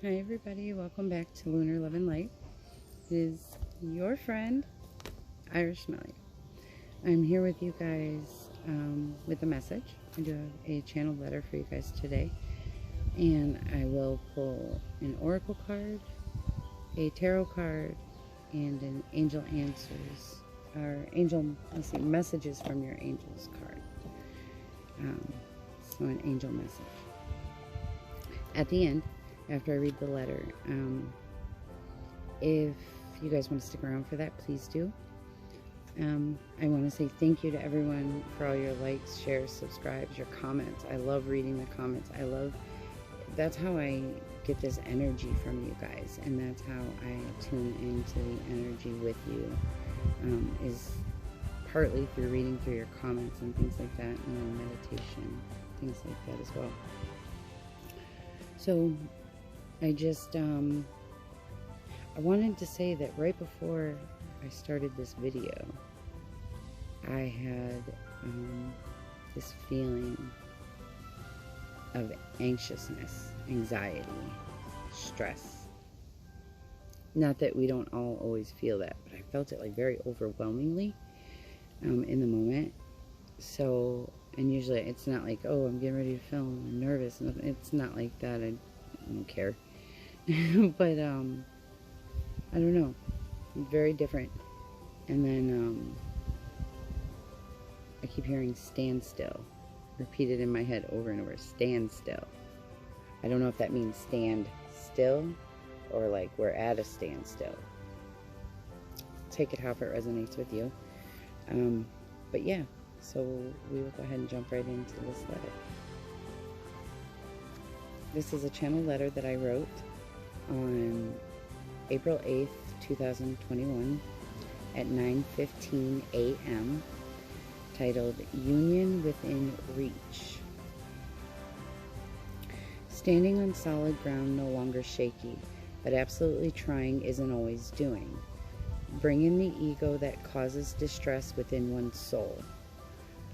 Hi everybody, welcome back to Lunar Love and Light. It is your friend, Irish Melly. I'm here with you guys with a message. I do have a channeled letter for you guys today. And I will pull an oracle card, a tarot card, and an angel answers, or angel, messages from your angels card. So an angel message. At the end, after I read the letter, if you guys want to stick around for that, please do. I want to say thank you to everyone for all your likes, shares, subscribes, your comments. I love reading the comments. That's how I get this energy from you guys, and that's how I tune into the energy with you, is partly through reading through your comments and things like that, and then meditation, things like that as well. So I just, I wanted to say that right before I started this video, I had this feeling of anxiousness, anxiety, stress. Not that we don't all always feel that, but I felt it like very overwhelmingly in the moment. So, and usually it's not like, oh, I'm getting ready to film, I'm nervous. It's not like that. I don't care. But I don't know, very different. And then I keep hearing stand still repeated in my head over and over. Stand still. I don't know if that means stand still or like we're at a standstill. Take it however it resonates with you. But yeah, so we will go ahead and jump right into this letter. This is a channel letter that I wrote on April 8th, 2021 at 9:15 a.m. titled Union Within Reach. Standing on solid ground, no longer shaky, but absolutely trying isn't always doing. Bring in the ego that causes distress within one's soul.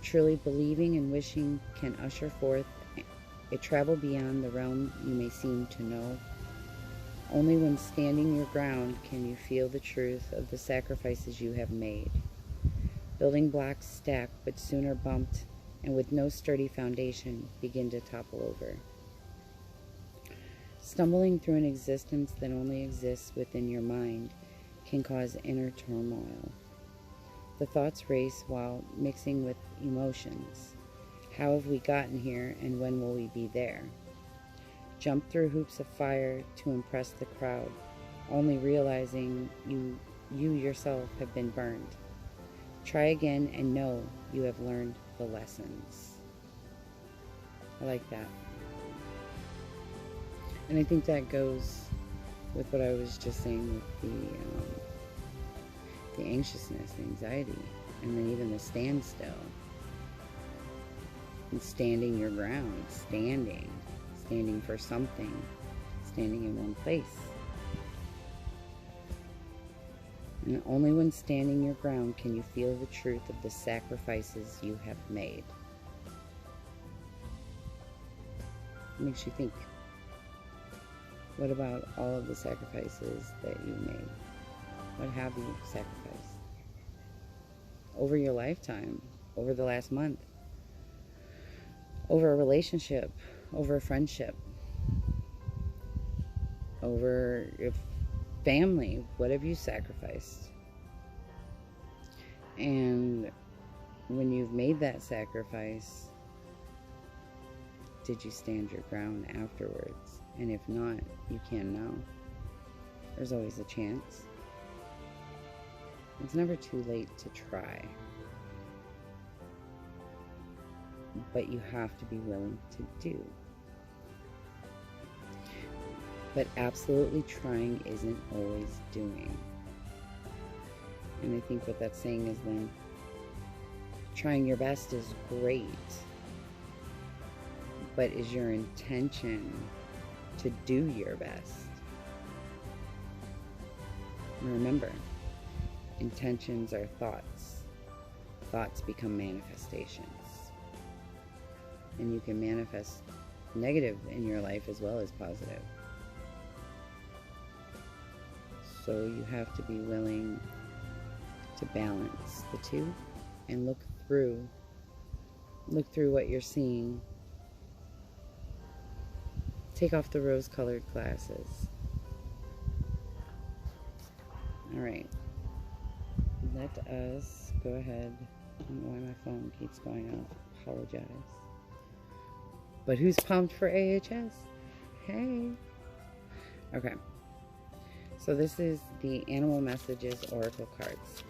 Truly believing and wishing can usher forth a travel beyond the realm you may seem to know. Only when standing your ground can you feel the truth of the sacrifices you have made. Building blocks stack, but sooner bumped, and with no sturdy foundation, begin to topple over. Stumbling through an existence that only exists within your mind can cause inner turmoil. The thoughts race while mixing with emotions. How have we gotten here, and when will we be there? Jump through hoops of fire to impress the crowd, only realizing you yourself have been burned. Try again and know you have learned the lessons. I like that. And I think that goes with what I was just saying with the anxiousness, the anxiety, and then even the standstill. And standing your ground, standing for something, standing in one place. And only when standing your ground can you feel the truth of the sacrifices you have made. It makes you think. What about all of the sacrifices that you made? What have you sacrificed? Over your lifetime, over the last month, over a relationship, over a friendship, over your family, what have you sacrificed? And when you've made that sacrifice, did you stand your ground afterwards? And if not, you can now. There's always a chance. It's never too late to try. But you have to be willing to do. But absolutely trying isn't always doing. And I think what that's saying is then trying your best is great. But is your intention to do your best? Remember, intentions are thoughts. Thoughts become manifestations. And you can manifest negative in your life as well as positive. So you have to be willing to balance the two and look through what you're seeing. Take off the rose-colored glasses. All right. Let us go ahead. I don't know why my phone keeps going out. Apologize. But who's pumped for AHS? Hey. Okay. So this is the Animal Messages Oracle cards.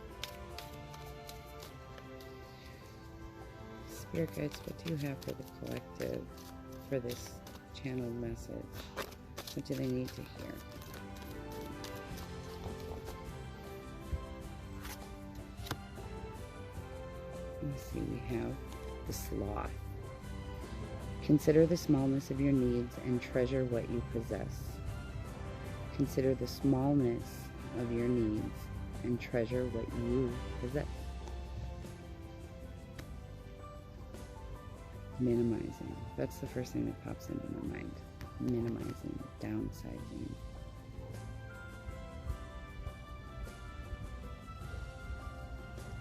Spirit guides, what do you have for the collective for this channeled message? What do they need to hear? Let's see, we have the Sloth. Consider the smallness of your needs and treasure what you possess. Consider the smallness of your needs and treasure what you possess. Minimizing. That's the first thing that pops into my mind. Minimizing, downsizing.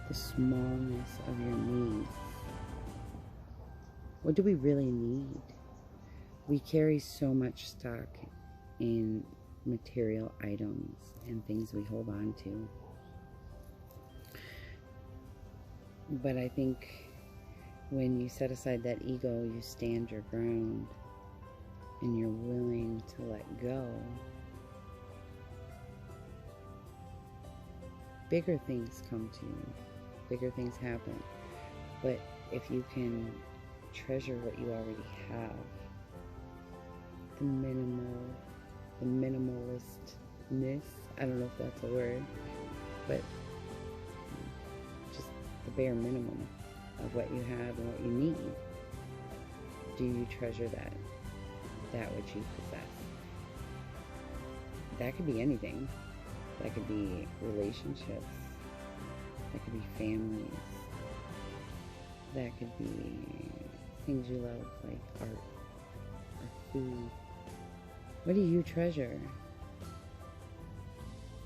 The smallness of your needs. What do we really need? We carry so much stock in material items and things we hold on to. But I think when you set aside that ego, you stand your ground and you're willing to let go, bigger things come to you. Bigger things happen. But if you can treasure what you already have, the minimalistness, I don't know if that's a word, but just the bare minimum of what you have and what you need. Do you treasure that which you possess? That could be anything. That could be relationships. That could be families. That could be things you love, like art or food. What do you treasure?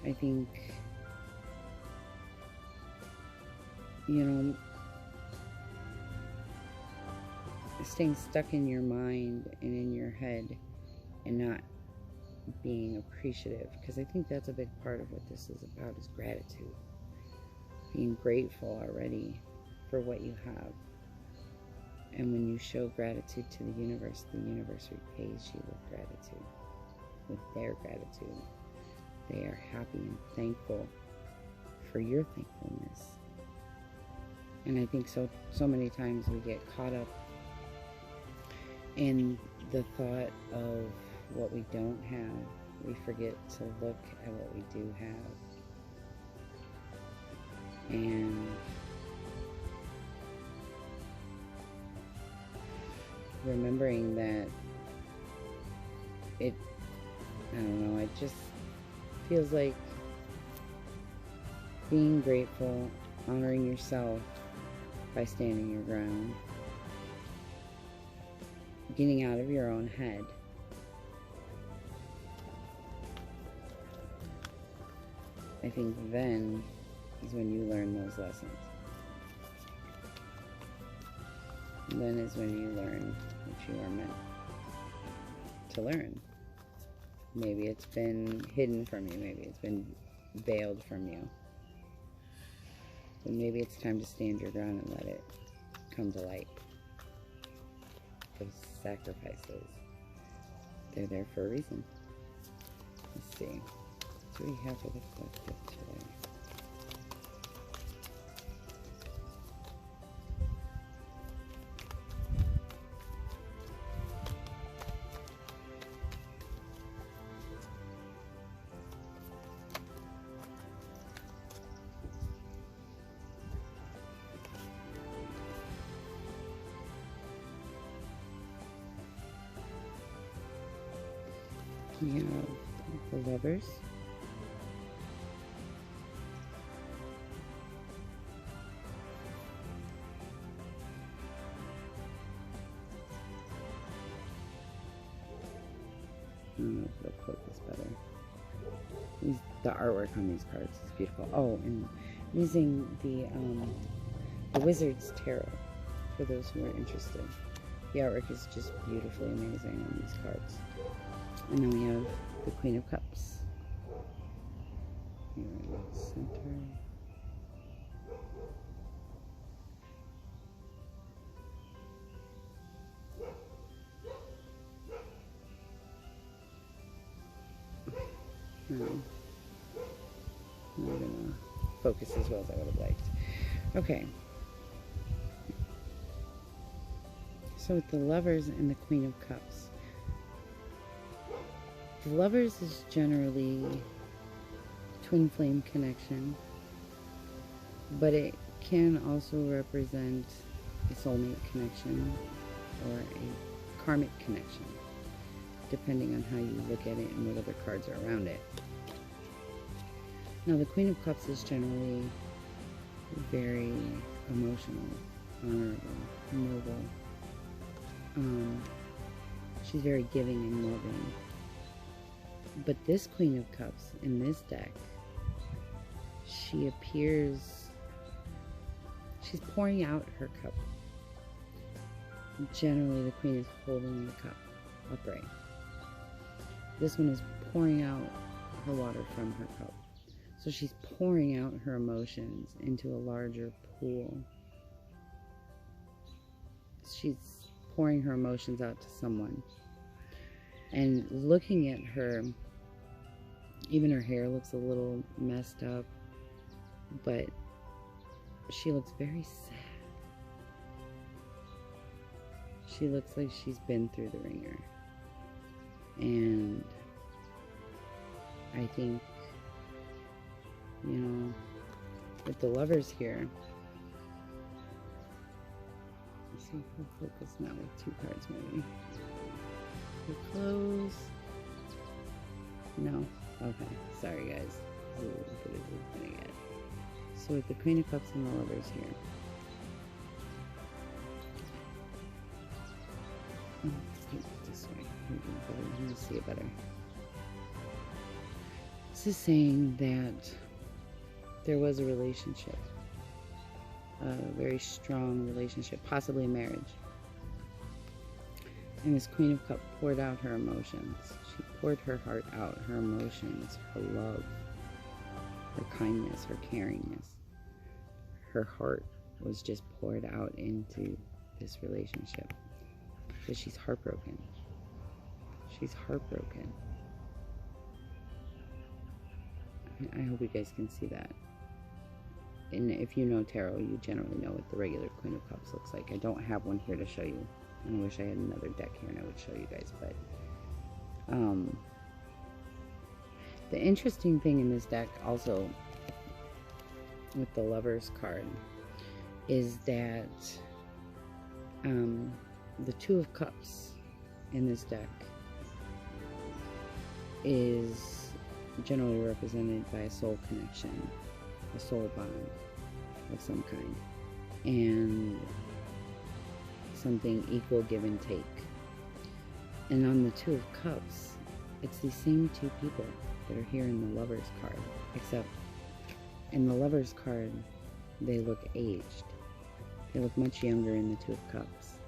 I think, staying stuck in your mind and in your head and not being appreciative, because I think that's a big part of what this is about, is gratitude. Being grateful already for what you have. And when you show gratitude to the universe repays you with gratitude, with their gratitude. They are happy and thankful for your thankfulness. And I think so many times we get caught up in the thought of what we don't have. We forget to look at what we do have. And remembering that I don't know, it just feels like being grateful, honoring yourself by standing your ground, getting out of your own head. I think then is when you learn those lessons. Then is when you learn what you are meant to learn. Maybe it's been hidden from you. Maybe it's been veiled from you. But maybe it's time to stand your ground and let it come to light. Those sacrifices, they're there for a reason. Let's see. What do we have for the collective today? We have the Lovers, I don't know if it'll focus better. The artwork on these cards is beautiful. Oh, and I'm using the Wizard's Tarot for those who are interested. The artwork is just beautifully amazing on these cards. And then we have the Queen of Cups. Here in the center. No. I'm not gonna focus as well as I would have liked. Okay. So with the Lovers and the Queen of Cups. The Lovers is generally twin flame connection, but it can also represent a soulmate connection or a karmic connection, depending on how you look at it and what other cards are around it. Now, the Queen of Cups is generally very emotional, honorable, noble. She's very giving and loving. But this Queen of Cups in this deck, she appears, she's pouring out her cup. Generally, the Queen is holding the cup upright. This one is pouring out her water from her cup. So she's pouring out her emotions into a larger pool. She's pouring her emotions out to someone. And looking at her, even her hair looks a little messed up, but she looks very sad. She looks like she's been through the ringer. And I think, you know, with the Lovers here, let's see if we'll focus now with two cards maybe. We close. No? Okay. Sorry guys. This is as good as it's gonna get. So with the Queen of Cups and the Lovers here. This way. You can see it better. This is saying that there was a relationship. A very strong relationship. Possibly a marriage. And this Queen of Cups poured out her emotions. She poured her heart out, her emotions, her love, her kindness, her caringness. Her heart was just poured out into this relationship. Because she's heartbroken. She's heartbroken. I hope you guys can see that. And if you know tarot, you generally know what the regular Queen of Cups looks like. I don't have one here to show you. And I wish I had another deck here and I would show you guys, but the interesting thing in this deck also with the Lovers card is that the Two of Cups in this deck is generally represented by a soul connection, a soul bond of some kind, and something equal give and take. And on the Two of Cups, it's these same two people that are here in the Lovers card, except in the Lovers card they look aged. They look much younger in the Two of Cups.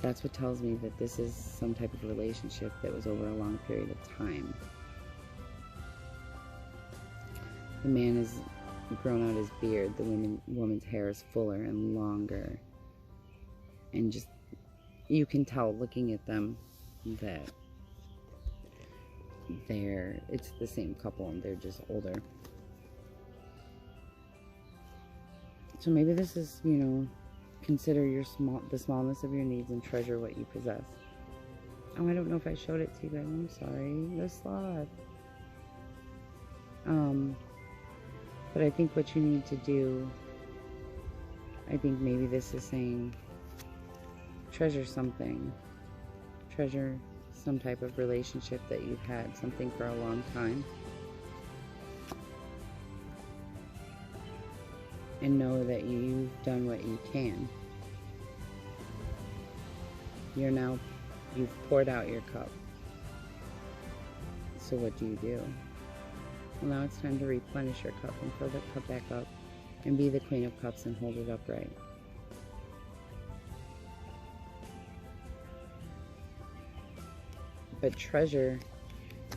That's what tells me that this is some type of relationship that was over a long period of time. The man has grown out his beard, the woman's hair is fuller and longer. And just, you can tell looking at them that it's the same couple and they're just older. So maybe this is, you know, consider the smallness of your needs and treasure what you possess. Oh, I don't know if I showed it to you guys. I'm sorry. The sloth. But I think what you need to do, I think maybe this is saying treasure something. Treasure some type of relationship that you've had, something for a long time. And know that you've done what you can. You've poured out your cup. So what do? Well, now it's time to replenish your cup and fill the cup back up and be the Queen of Cups and hold it upright. But treasure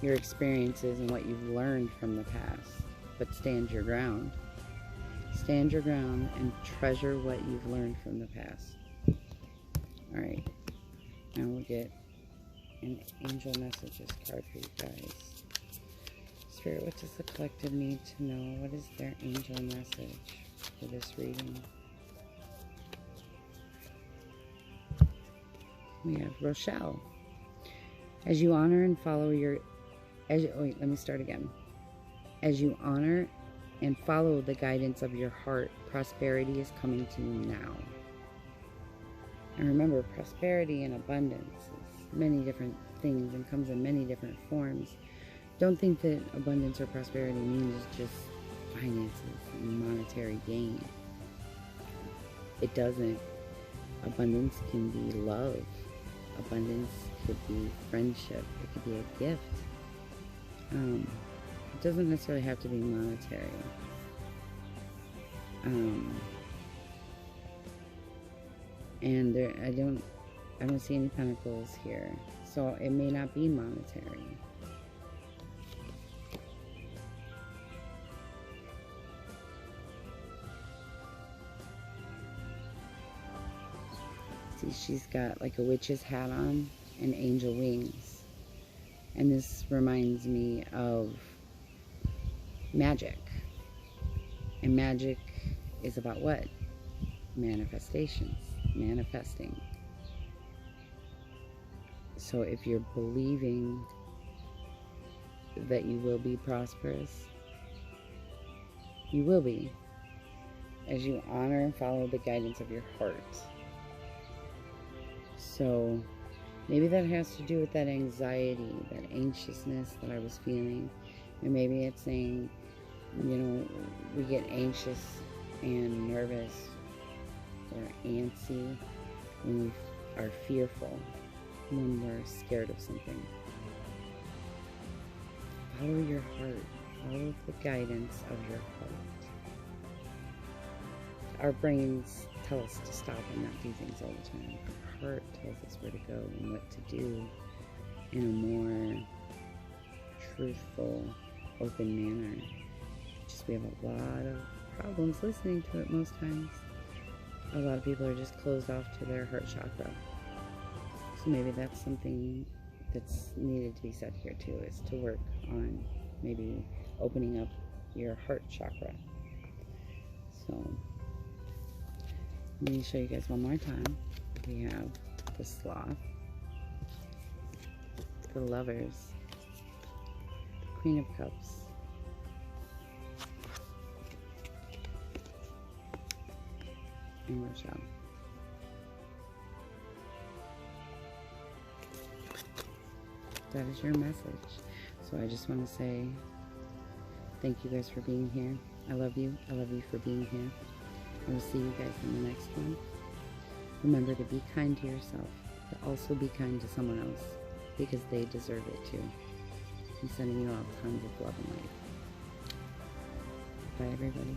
your experiences and what you've learned from the past. But stand your ground. Stand your ground and treasure what you've learned from the past. Alright. Now we'll get an angel messages card for you guys. Spirit, what does the collective need to know? What is their angel message for this reading? We have Rochelle. As you honor and follow your... wait, let me start again. As you honor and follow the guidance of your heart, prosperity is coming to you now. And remember, prosperity and abundance is many different things and comes in many different forms. Don't think that abundance or prosperity means just finances and monetary gain. It doesn't. Abundance can be love. Abundance could be friendship. It could be a gift. It doesn't necessarily have to be monetary. And there, I don't see any pentacles here, so it may not be monetary. See, she's got like a witch's hat on and angel wings. And this reminds me of magic. And magic is about what? Manifestations. Manifesting. So if you're believing that you will be prosperous, you will be, as you honor and follow the guidance of your heart. So maybe that has to do with that anxiety, that anxiousness that I was feeling. And maybe it's saying, you know, we get anxious and nervous or antsy when we are fearful, when we're scared of something. Follow your heart. Follow the guidance of your heart. Our brains tell us to stop and not do things all the time. Our heart tells us where to go and what to do in a more truthful, open manner. Just we have a lot of problems listening to it most times. A lot of people are just closed off to their heart chakra. So maybe that's something that's needed to be said here too, is to work on maybe opening up your heart chakra. So let me show you guys one more time. We have the Sloth, the Lovers, the Queen of Cups, and Rochelle. That is your message. So I just want to say thank you guys for being here. I love you. I love you for being here. I will see you guys in the next one. Remember to be kind to yourself, but also be kind to someone else, because they deserve it too. I'm sending you all tons of love and light. Bye, everybody.